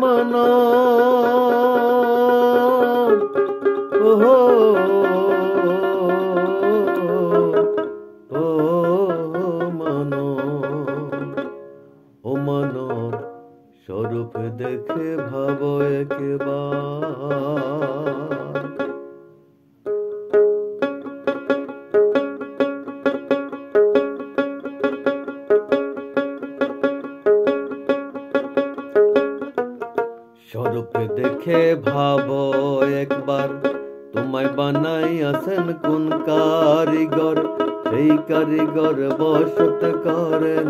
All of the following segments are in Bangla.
মানব, ওহো ও মানব স্বরূপ দেখে ভাবো একবার। স্বরূপ দেখে ভাবো একবার, তোমায় বানাইয়াছেন কোন কারিগর? সেই কারিগর বসত করেন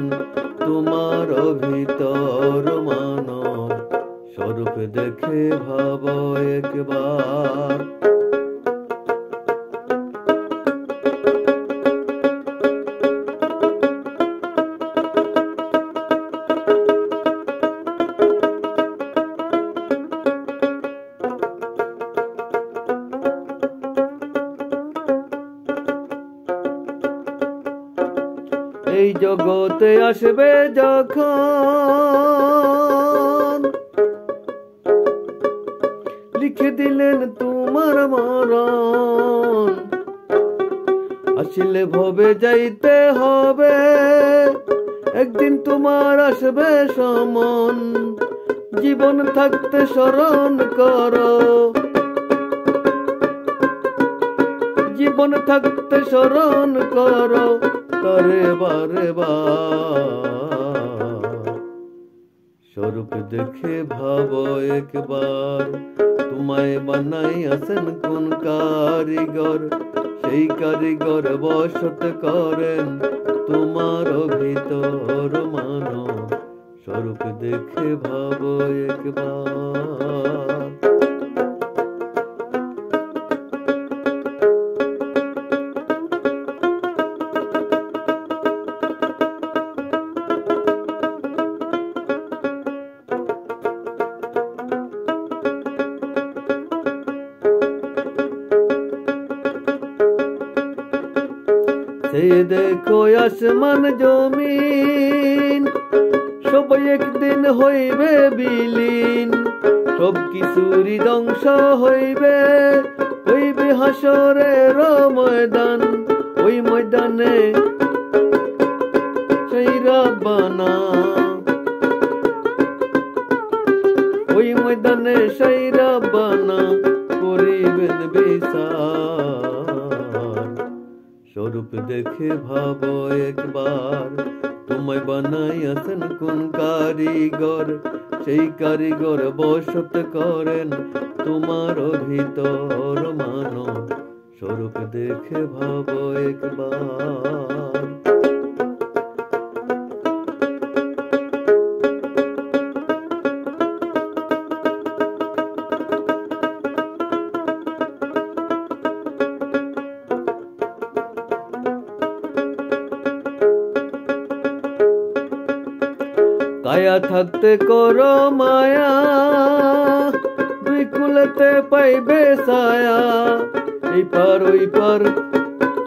তোমার ভিতর মানব। স্বরূপ দেখে ভাবো একবার। এই জগতে আসবে যখন, লিখে দিলেন তোমার মরণ। আসলে ভবে যাইতে হবে, একদিন তোমার আসবে সমন। জীবন থাকতে স্মরণ করো, জীবন থাকতে স্মরণ করো করে বারে বার। স্বরূপ দেখে ভাবো একবার, তোমায় বানাইয়াছেন কোন কারিগর? সেই কারিগর বসত করেন তোমার ভিতর মানব। স্বরূপ দেখে ভাবো একবার। সেই দেখো আসমান জমিন, সব একদিন হইবে বিলীন। সব কিছুরই ধ্বংস হইবে, হইবে হাসরের ময়দান। ওই ময়দানে সেই রাব্বানা, ওই ময়দানে সেই রাব্বানা করিবেন বিচার। স্বরূপ দেখে ভাবো একবার, তোমায় বানাইয়াছেন কোন কারিগর? সেই কারিগর বসত করেন তোমার ভিতর মানব। স্বরূপ দেখে ভাবো একবার। কায়া থাকতে করো মায়া, দুই কুলেতে পাইবে ছায়া। এই পার ওই পার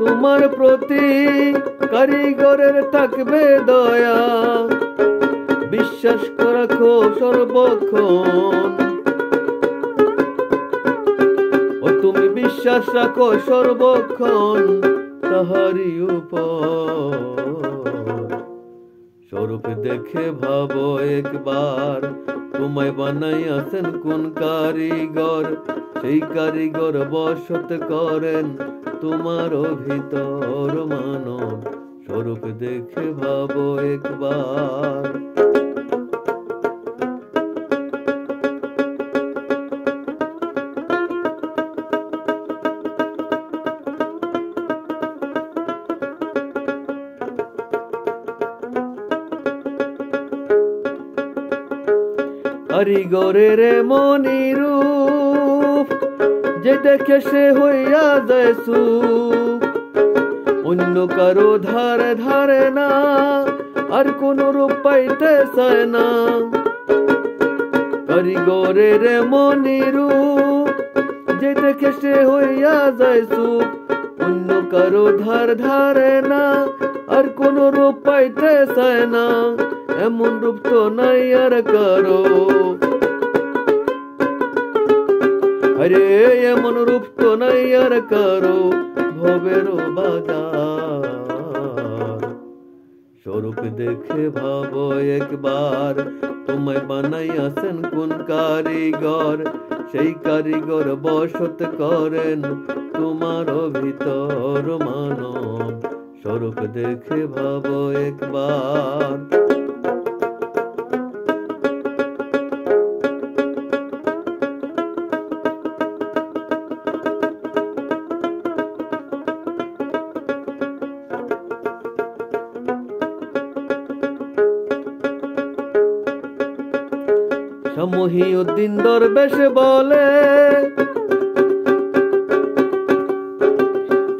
তোমার প্রতি কারিগরের থাকবে দয়া। বিশ্বাস রাখো সর্বক্ষণ, ও তুমি বিশ্বাস রাখো সর্বক্ষণ তাহারি উপর। স্বরূপ দেখে ভাবো একবার, তোমায় বানাইয়াছেন কোন কারিগর? সেই কারিগর বসত করেন তোমার ভিতর মানব। স্বরূপ দেখে ভাবো একবার। কারিগরের মনিরূপ, যে দেখে সে হইয়া যায় সুখ। অন্য কারো ধারে ধারে না, আর কোন রূপ পাইতে চায় না। কারিগরের মনিরূপ, যে দেখে সে হইয়া যায় সুখ। অন্য কারো ধার ধারে না, আর কোন রূপ পাইতে চায় না। এমন রূপ তো নাই আর কারো, আরে এমন রূপ তো নাই আর কারো ভবেরও বাজার। স্বরূপ দেখে ভাবো একবার, তোমায় বানাইয়াছেন কোন কারিগর? সেই কারিগর বসত করেন তোমার ভিতর মানব। স্বরূপ দেখে ভাবো একবার। মহিউদ্দিন দরবেশ বলে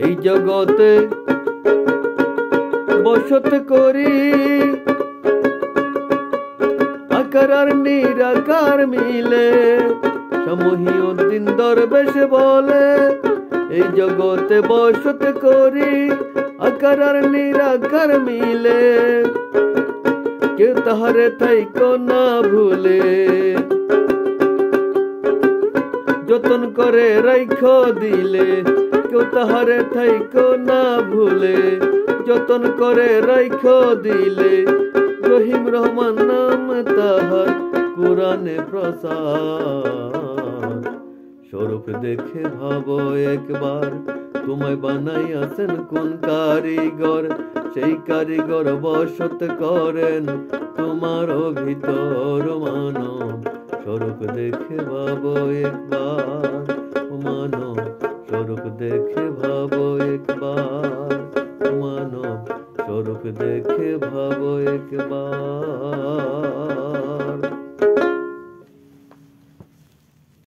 এই জগতে বসত করি, আকার আর নিরাকার মিলে। মহিউদ্দিন দরবেশ বলে এই জগতে বসত করি, আকার আর নিরাকার মিলে। কেউ তাহারে থাইকো না ভুলে, যতন করে রাইখো দিলে। কেউ তাহারে থাইকো না ভুলে, যতন করে রাইখো দিলে। রহিম রহমান নাম তাহার কোরআনে প্রসার। স্বরূপ দেখে ভাবো একবার, তোমায় বানাইয়াছেন কোন কারিগর? সেই কারিগর বসত করেন তোমার ভিতর মানব। স্বরূপ দেখে ভাবো একবার মানব, স্বরূপ দেখে ভাবো একবার মানব, স্বরূপ দেখে ভাবো একবার।